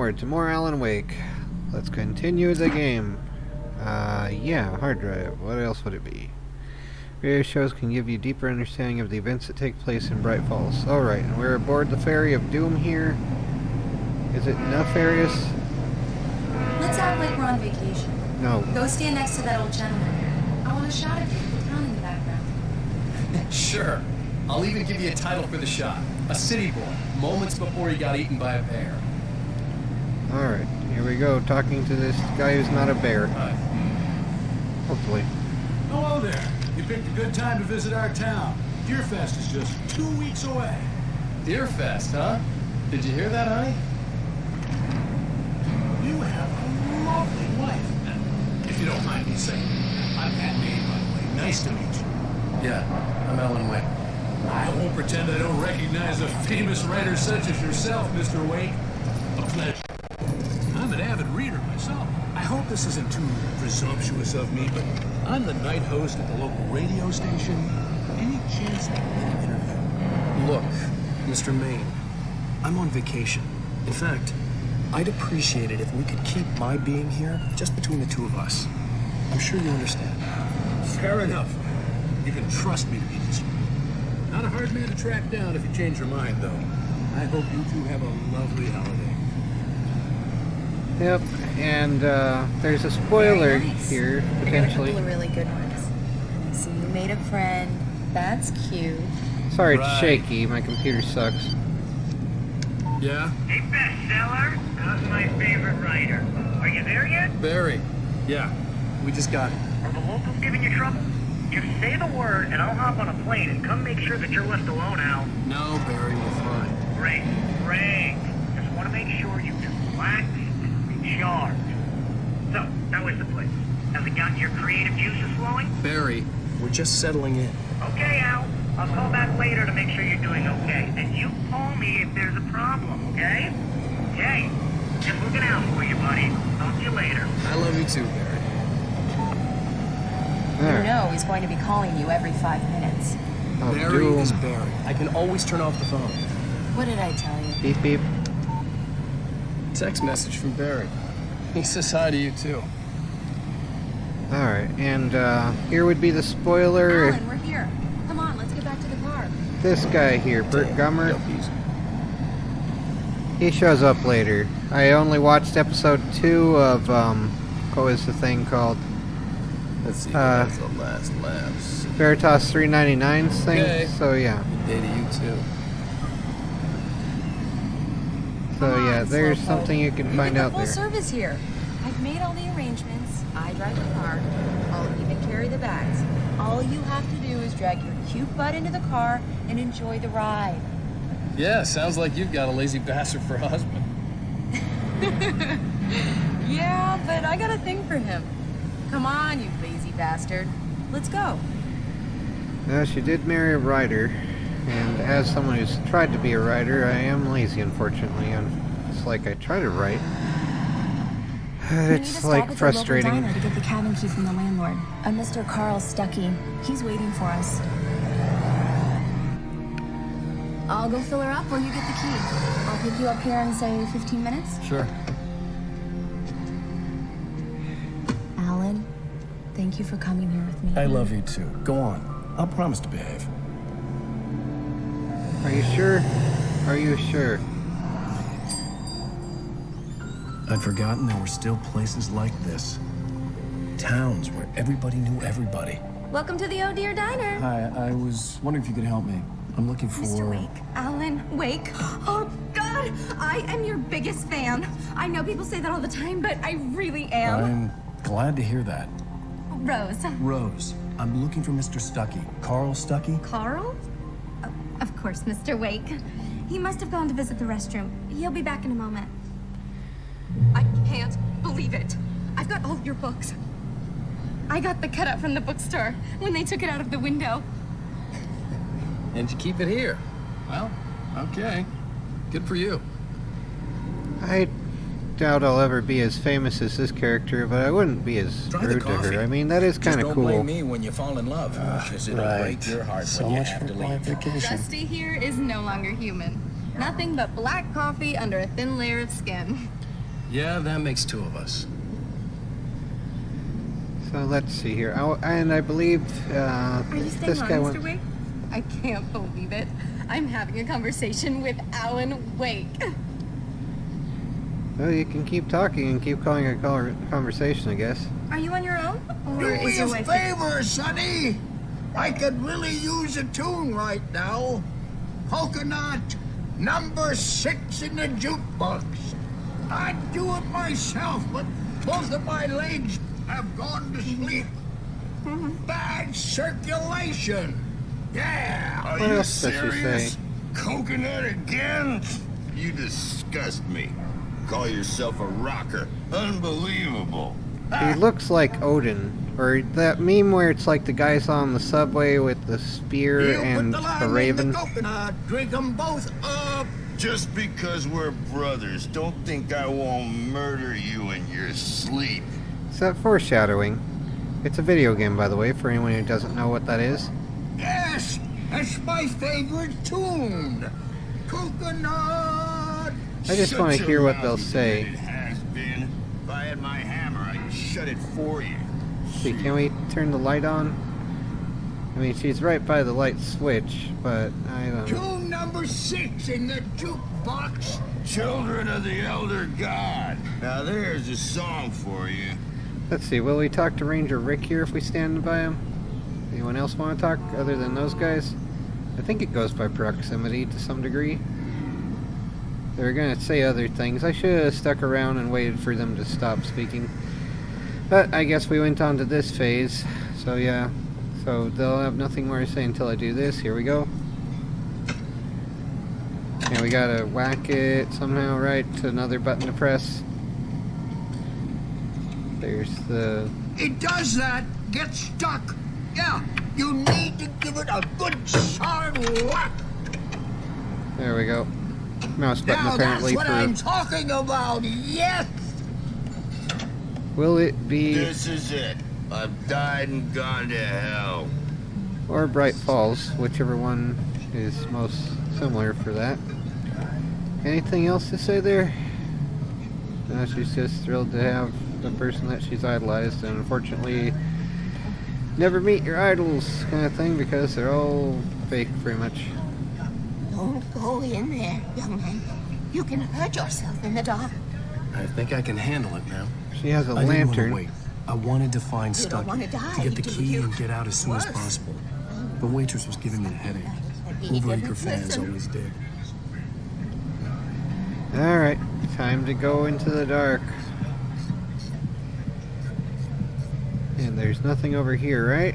forward to more Alan Wake. Let's continue the game. Yeah, hard drive. What else would it be? Various shows can give you deeper understanding of the events that take place in Bright Falls. Alright, and we're aboard the ferry of Doom here. Is it nefarious? Let's act like we're on vacation. No. Go stand next to that old gentleman there. I want a shot of you with the town in the background. Sure. I'll even give you a title for the shot. A city boy, moments before he got eaten by a bear. Alright, here we go, talking to this guy who's not a bear. Hi. Hopefully. Hello there. You picked a good time to visit our town. Deerfest is just 2 weeks away. Deerfest, huh? Did you hear that, honey? You have a lovely wife. If you don't mind me saying, I'm Pat Maine, by the way. Nice to meet you. Yeah, I'm Alan Wake. I won't pretend I don't recognize a famous writer such as yourself, Mr. Wake. A pleasure. I'm an avid reader myself. I hope this isn't too presumptuous of me, but I'm the night host at the local radio station. Any chance to get an interview? Look, Mr. Maine, I'm on vacation. In fact, I'd appreciate it if we could keep my being here just between the two of us. I'm sure you understand. Fair enough. You can trust me to be discreet. Not a hard man to track down if you change your mind, though. I hope you two have a lovely holiday. Yep, and there's a spoiler Very nice. here, I got a potentially. couple of really good ones. I see you made a friend. That's cute. Sorry, it's Right. shaky, my computer sucks. Yeah? Hey, bestseller, how's my favorite writer? Are you there yet? Barry. Yeah, we just got it. Are the locals giving you trouble? Just say the word and I'll hop on a plane and come make sure that you're left alone, Al. No, Barry, we're fine. Great, great. Just want to make sure you can relax and recharge. So, how is the place? Has it gotten your creative juices flowing? Barry, we're just settling in. Okay, Al. I'll call back later to make sure you're doing okay. And you call me if there's a problem, okay? Okay. Just looking out for you, buddy. Talk to you later. I love you too, Barry. You Alright. know he's going to be calling you every 5 minutes. Oh, Barry Doom. is Barry. I can always turn off the phone. What did I tell you? Beep beep. Text message from Barry. He says hi to you too. Alright, and here would be the spoiler. Alan, we're here. Come on, let's get back to the car. This guy here, Burt Gummer, Yep, easy. he shows up later. I only watched episode 2 of, what was the thing called? Let's see. That's the last laughs. Veritas 399's thing, Okay. so yeah. Day to you too. So Come yeah, on, there's slowpoke. something you can We find get the out full there. service here. I've made all the arrangements. I drive the car. I'll even carry the bags. All you have to do is drag your cute butt into the car and enjoy the ride. Yeah, sounds like you've got a lazy bastard for a husband. Yeah, but I got a thing for him. Come on, you lazy bastard. Let's go. Now, she did marry a writer, and as someone who's tried to be a writer, I am lazy, unfortunately. It's like I try to write. We need to It's stop like at the frustrating. local diner to get the cabin key from the landlord. A Mr. Carl Stuckey. He's waiting for us. I'll go fill her up while you get the key. I'll pick you up here in, say, 15 minutes. Sure. Alan, thank you for coming here with me. I love you too. Go on. I'll promise to behave. Are you sure? Are you sure? I'd forgotten there were still places like this. Towns where everybody knew everybody. Welcome to the Oh Dear Diner. Hi, I was wondering if you could help me. I'm looking for... Mr. Wake. Alan Wake. Oh, God. I am your biggest fan. I know people say that all the time, but I really am. I'm glad to hear that. Rose. Rose, I'm looking for Mr. Stuckey. Carl Stuckey? Carl? Oh, of course, Mr. Wake. He must have gone to visit the restroom. He'll be back in a moment. I can't believe it. I've got all of your books. I got the cutout from the bookstore when they took it out of the window. And you keep it here. Well, okay. Good for you. I doubt I'll ever be as famous as this character, but I wouldn't be as Try the rude to coffee. her. I mean, that is Just kind of don't cool. blame me when you fall in love, because it'll break your heart So when you much have for to my leave. vacation. Dusty here is no longer human. Nothing but black coffee under a thin layer of skin. Yeah, that makes two of us. So let's see here. And I believe Are you this staying guy on, went. Mr. Wake? I can't believe it. I'm having a conversation with Alan Wake. Well, you can keep talking and keep calling it a conversation, I guess. Are you on your own? Or Do is me your a wife... favor, Sonny. I could really use a tune right now. Coconut, number 6 in the jukebox. I'd do it myself, but both of my legs have gone to sleep. Bad circulation. Yeah. Are What you else does she serious? say? Coconut again? You disgust me. Call yourself a rocker. Unbelievable. He looks like Odin. Or that meme where it's like the guys on the subway with the spear You and put the a lime raven. in the coconut. Drink them both up. Just because we're brothers, don't think I won't murder you in your sleep. Is that foreshadowing? It's a video game, by the way, for anyone who doesn't know what that is. Yes, that's my favorite tune. Coconut. I just want to Such a hear what they'll lousy say. bed It has been. If I had my hammer, I'd shut it for you. See, can we turn the light on? I mean, she's right by the light switch, but I don't know. Tune number 6 in the jukebox. Children of the Elder God. Now there's a song for you. Let's see, will we talk to Ranger Rick here if we stand by him? Anyone else want to talk other than those guys? I think it goes by proximity to some degree. They were going to say other things. I should have stuck around and waited for them to stop speaking. But I guess we went on to this phase. So yeah. So they'll have nothing more to say until I do this. Here we go. And we gotta whack it somehow right to another button to press. There's the... It does that. Get stuck. Yeah, you need to give it a good solid whack. There we go. Mouse button Now apparently that's what for... I'm talking about. Yes. Will it be... This is it. I've died and gone to hell. or Bright Falls, whichever one is most similar for that. Anything else to say there? No, she's just thrilled to have the person that she's idolized, and unfortunately never meet your idols kind of thing, because they're all fake pretty much. Don't go in there, young man. You can hurt yourself in the dark. I think I can handle it now. She has a I didn't lantern. want to wait. I wanted to find You don't Stucky wanna die, to get the do key you? and get out as soon as Worse. possible. The waitress was giving me a headache. He Overacre didn't fans listen. always did. Alright, time to go into the dark. And there's nothing over here, right?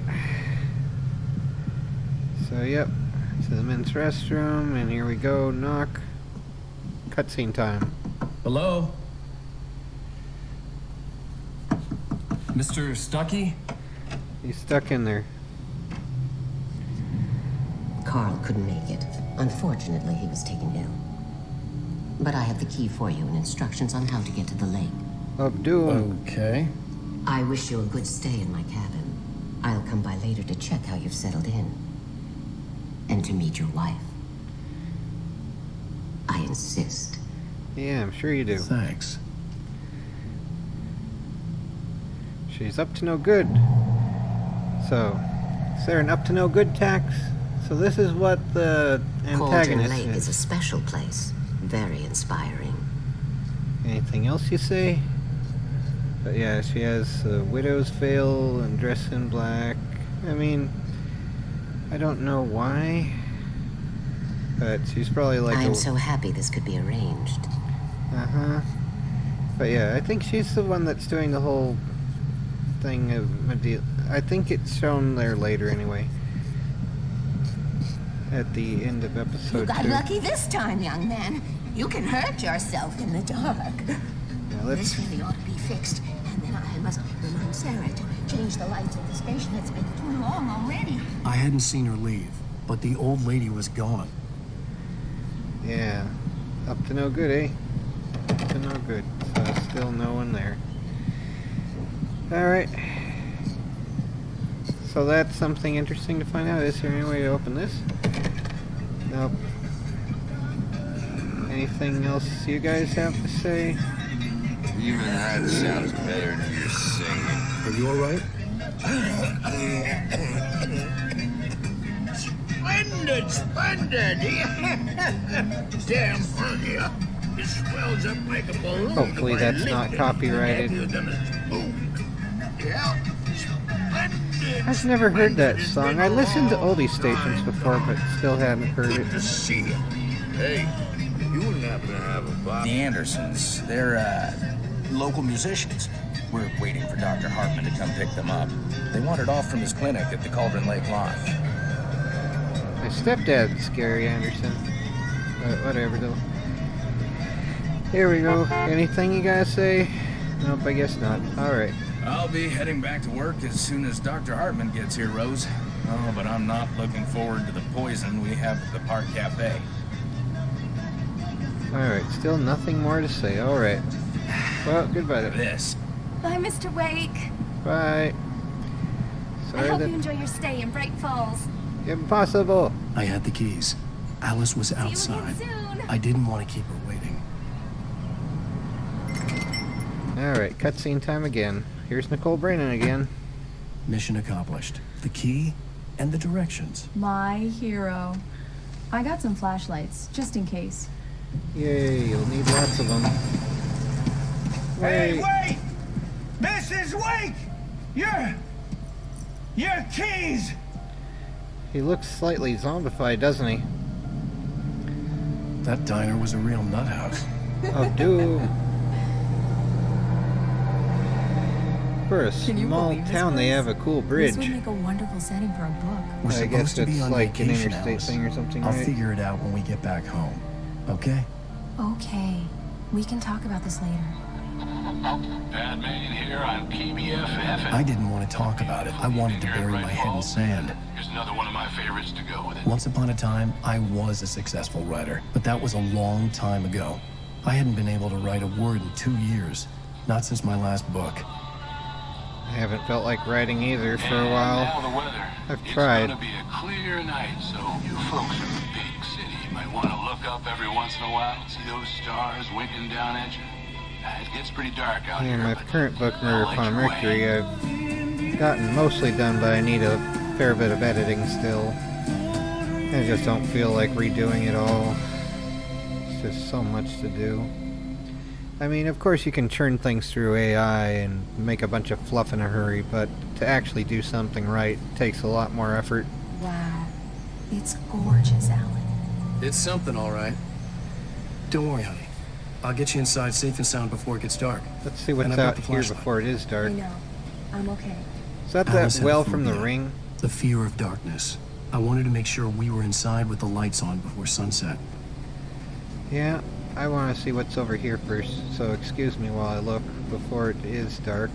So, yep. To the men's restroom, and here we go. Knock. Cutscene time. Hello? Mr. Stucky? He's stuck in there. Carl couldn't make it. Unfortunately, he was taken ill. But I have the key for you and instructions on how to get to the lake. Of doom. Okay. I wish you a good stay in my cabin. I'll come by later to check how you've settled in. And to meet your wife. I insist. Yeah, I'm sure you do. Thanks. She's up to no good. So, is there an up to no good tax? So this is what the Cauldron antagonist Lake is a is. special place. Very inspiring. Anything else you say? But yeah, she has a widow's veil and dress in black. I mean, I don't know why, but she's probably like I'm so happy this could be arranged. Uh-huh. But yeah, I think she's the one that's doing the whole thing of Medea. I think it's shown there later anyway. At the end of episode You got 2. lucky this time, young man. You can hurt yourself in the dark. Now let's... This really ought to be fixed. And then I must remind Sarah to change the lights at the station. It's been too long already. I hadn't seen her leave, but the old lady was gone. Yeah. Up to no good, eh? Up to no good. So still no one there. Alright. So that's something interesting to find out. Is there any way to open this? Nope. Anything else you guys have to say? Even that sounds better than your singing. Are you all right? Splendid, splendid! Damn hernia. It swells up like a balloon. Hopefully that's not copyrighted. Yeah. Splendid. I've never heard that song. I listened to oldie stations before, but still hadn't heard it. To see you. Hey, you wouldn't happen to have a Bob? The Andersons, they're, local musicians. We're waiting for Dr. Hartman to come pick them up. They wandered off from his clinic at the Cauldron Lake Lodge. My stepdad's Gary Anderson. But whatever, though. Here we go. Anything you guys say? Nope, I guess not. Alright. I'll be heading back to work as soon as Dr. Hartman gets here, Rose. Oh, but I'm not looking forward to the poison we have at the Park Cafe. Alright, still nothing more to say. Alright. Well, goodbye then. This. Bye, Mr. Wake. Bye. I Sorry hope that... you enjoy your stay in Bright Falls. Impossible. I had the keys. Alice was See you outside. again soon. I didn't want to keep her waiting. Alright, cutscene time again. Here's Nicole Brennan again. Mission accomplished. The key and the directions. My hero. I got some flashlights, just in case. Yay, you'll need lots of them. Hey, Wait. wait! Mrs. Wake! Your keys! He looks slightly zombified, doesn't he? That diner was a real nut house. Oh, doom. For a Can you small believe this town, they place? have a cool bridge. This would make a wonderful setting for a book. We're I guess supposed to be it's on like an vacation, interstate Alice. thing or something, I'll right? figure it out when we get back home. Okay? Okay, we can talk about this later. Bad man here on KBFF. I didn't want to talk about it. I wanted to bury my head in sand. Here's another one of my favorites to go with it. Once upon a time, I was a successful writer, but that was a long time ago. I hadn't been able to write a word in 2 years. Not since my last book. I haven't felt like writing either for a while. Now the weather. I've tried. It's gonna be a clear night, so you folks in the big city might want to look up every once in a while, see those stars winking down at you. It gets pretty dark out In here. my but current book, Murder I'll let Upon you Mercury, I've gotten mostly done, but I need a fair bit of editing still. I just don't feel like redoing it all. It's just so much to do. I mean, of course you can churn things through AI and make a bunch of fluff in a hurry, but to actually do something right takes a lot more effort. Wow, it's gorgeous, Alan. It's something, all right. Don't worry, honey. I'll get you inside safe and sound before it gets dark. Let's see what's And I've got out the here flashlight. before it is I dark. know. I'm okay. Is that Alice that had a well from the phobia. ring? The fear of darkness. I wanted to make sure we were inside with the lights on before sunset. Yeah, I want to see what's over here first, so excuse me while I look before it is dark.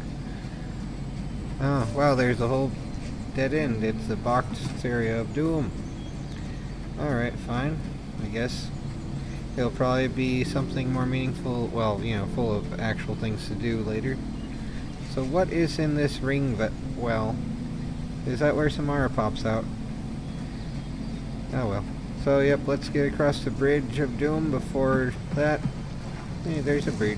Oh, wow, there's a whole dead end. It's the boxed area of doom. Alright, fine, I guess. It'll probably be something more meaningful, well, you know, full of actual things to do later. So what is in this ring well? Is that where Samara pops out? Oh well. So, yep, let's get across the Bridge of Doom before that. Hey, there's a bird.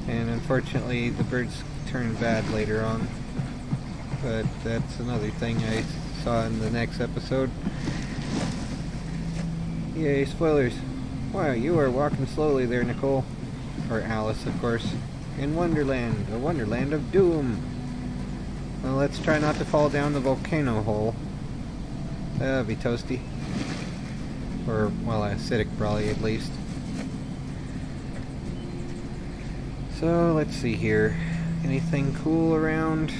And unfortunately, the birds turn bad later on. But that's another thing I saw in the next episode. Yay, spoilers. Wow, you are walking slowly there, Nicole. Or Alice, of course. In Wonderland, a wonderland of doom. Well, let's try not to fall down the volcano hole. That'd be toasty. Or, well, acidic probably, at least. So, let's see here. Anything cool around?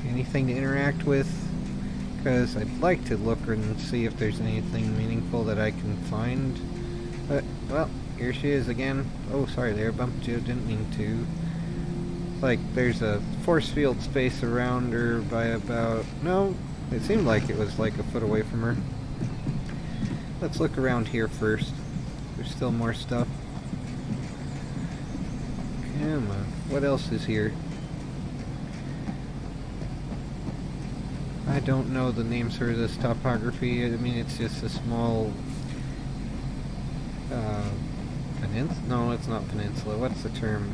Anything to interact with? Because I'd like to look and see if there's anything meaningful that I can find. But, well, here she is again. Oh, sorry there, bumped you, didn't mean to. Like, there's a force field space around her by about... No, it seemed like it was like a foot away from her. Let's look around here first. There's still more stuff. Come on. What else is here? I don't know the names for this topography. I mean, it's just a small... peninsula? No, it's not peninsula. What's the term?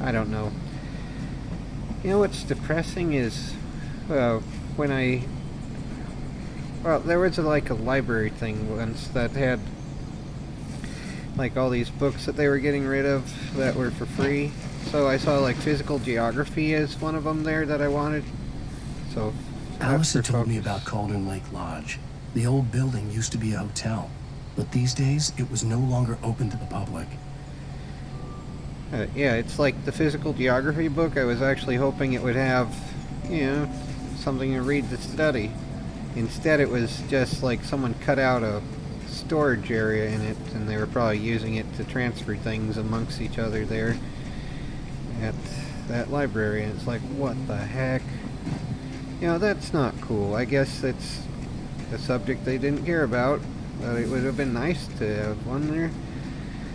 I don't know. You know what's depressing is when I... Well, there was like a library thing once that had like all these books that they were getting rid of that were for free. So I saw like physical geography as one of them there that I wanted. So Alice had told me about Cauldron Lake Lodge. The old building used to be a hotel, but these days it was no longer open to the public. Yeah, it's like the physical geography book. I was actually hoping it would have, you know, something to read to study. Instead, it was just like someone cut out a storage area in it, and they were probably using it to transfer things amongst each other there at that library. And it's like, what the heck? You know, that's not cool. I guess it's a subject they didn't care about, but it would have been nice to have one there.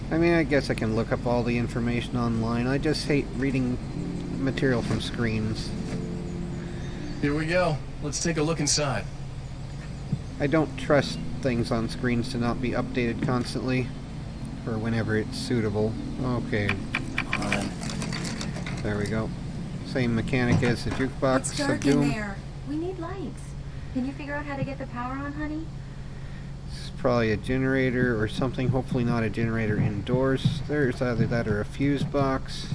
I mean, I guess I can look up all the information online. I just hate reading material from screens. Here we go. Let's take a look inside. I don't trust things on screens to not be updated constantly, or whenever it's suitable. Okay. There we go. Same mechanic as the jukebox It's dark of Doom. in there. We need lights. Can you figure out how to get the power on, honey? It's probably a generator or something. Hopefully not a generator indoors. There's either that or a fuse box.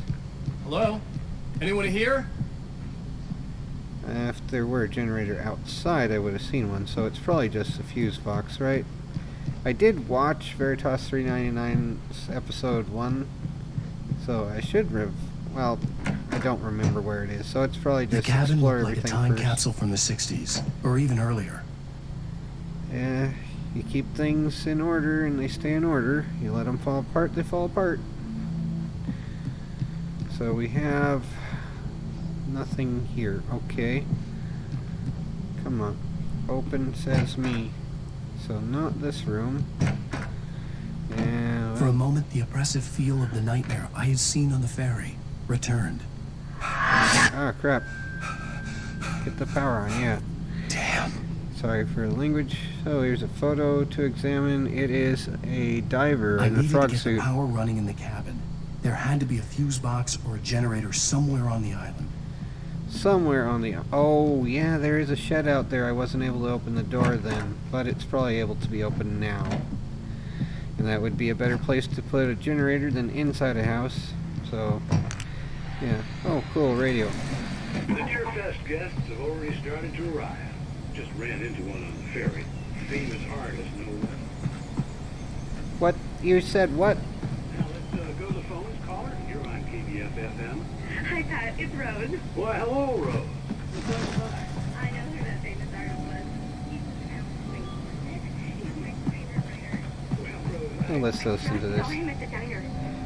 Hello? Anyone here? If there were a generator outside, I would have seen one, so it's probably just a fuse box, right? I did watch Veritas 399's episode 1, so I should have... Well, I don't remember where it is, so it's probably just the cabin explore looked like a everything time first. capsule from the 60s, or even earlier. Yeah, you keep things in order and they stay in order. You let them fall apart, they fall apart. So we have nothing here. Okay. Come on. Open sesame. So not this room. And For a moment, the oppressive feel of the nightmare I had seen on the ferry returned. ah, crap. Get the power on, yeah. Damn. Sorry for the language. So here's a photo to examine. It is a diver I in a needed frog to get suit. the power running in the cabin. There had to be a fuse box or a generator somewhere on the island. Somewhere on the... Oh, yeah, there is a shed out there. I wasn't able to open the door then, but it's probably able to be opened now. And that would be a better place to put a generator than inside a house. So, yeah. Oh, cool, radio. The Deer Fest guests have already started to arrive. Just ran into one on the ferry. Famous artist, no less. What? You said what? Now let's go to the phones. Caller, you're on KBF-FM. Hi, Pat. It's Rose. Why, hello, Rose. What's on your mind? I know who that famous artist was. He's an absolute legend. He's my favorite writer. Well, let's listen to I this. saw him at the diner.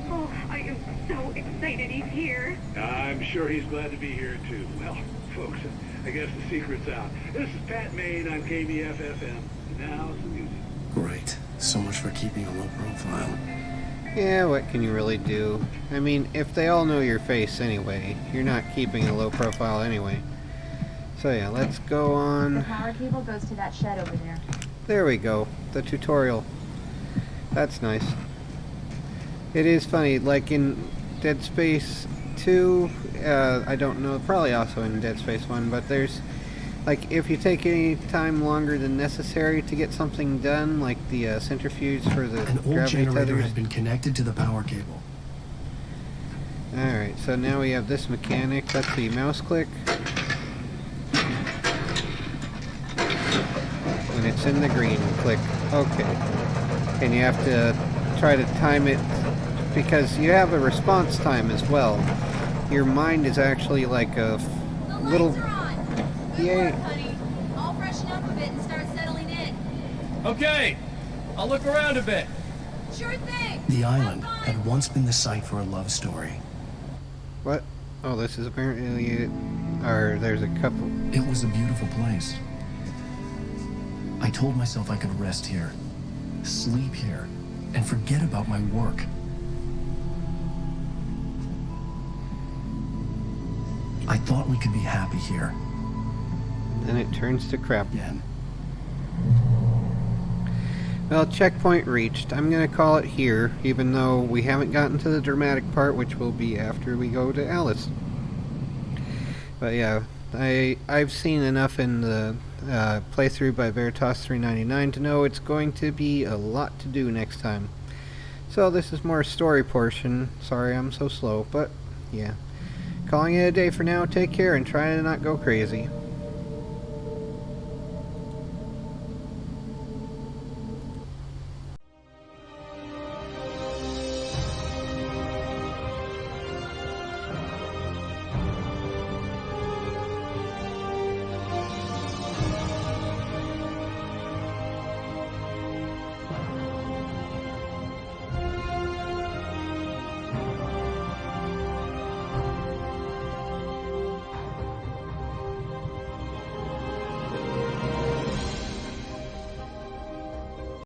Oh, I am so excited he's here. I'm sure he's glad to be here, too. Well, folks, I guess the secret's out. This is Pat Maine on KBF-FM. Now, some music. Great. So much for keeping a low profile. Yeah, what can you really do? I mean, if they all know your face anyway, you're not keeping a low profile anyway. So yeah, let's go The on. power cable goes to that shed over there. There we go. The tutorial. That's nice. It is funny, like in Dead Space 2, I don't know, probably also in Dead Space 1, but there's, like, if you take any time longer than necessary to get something done, like the centrifuge for the An old gravity generator tethers. had been connected to the power cable. Alright, so now we have this mechanic. That's the mouse click. When it's in the green, click OK. And you have to try to time it because you have a response time as well. Your mind is actually like a little... Yay. Honey, I'll freshen up a bit and start settling in. Okay. I'll look around a bit. Sure thing. The island had once been the site for a love story. What? Oh, this is apparently it. Or there's a couple... It was a beautiful place. I told myself I could rest here, sleep here, and forget about my work. I thought we could be happy here. Then it turns to crap. Again. Well, checkpoint reached. I'm going to call it here, even though we haven't gotten to the dramatic part, which will be after we go to Alice. But yeah, I've seen enough in the playthrough by Veritas399 to know it's going to be a lot to do next time. So this is more story portion. Sorry I'm so slow, but yeah. Calling it a day for now. Take care and try to not go crazy.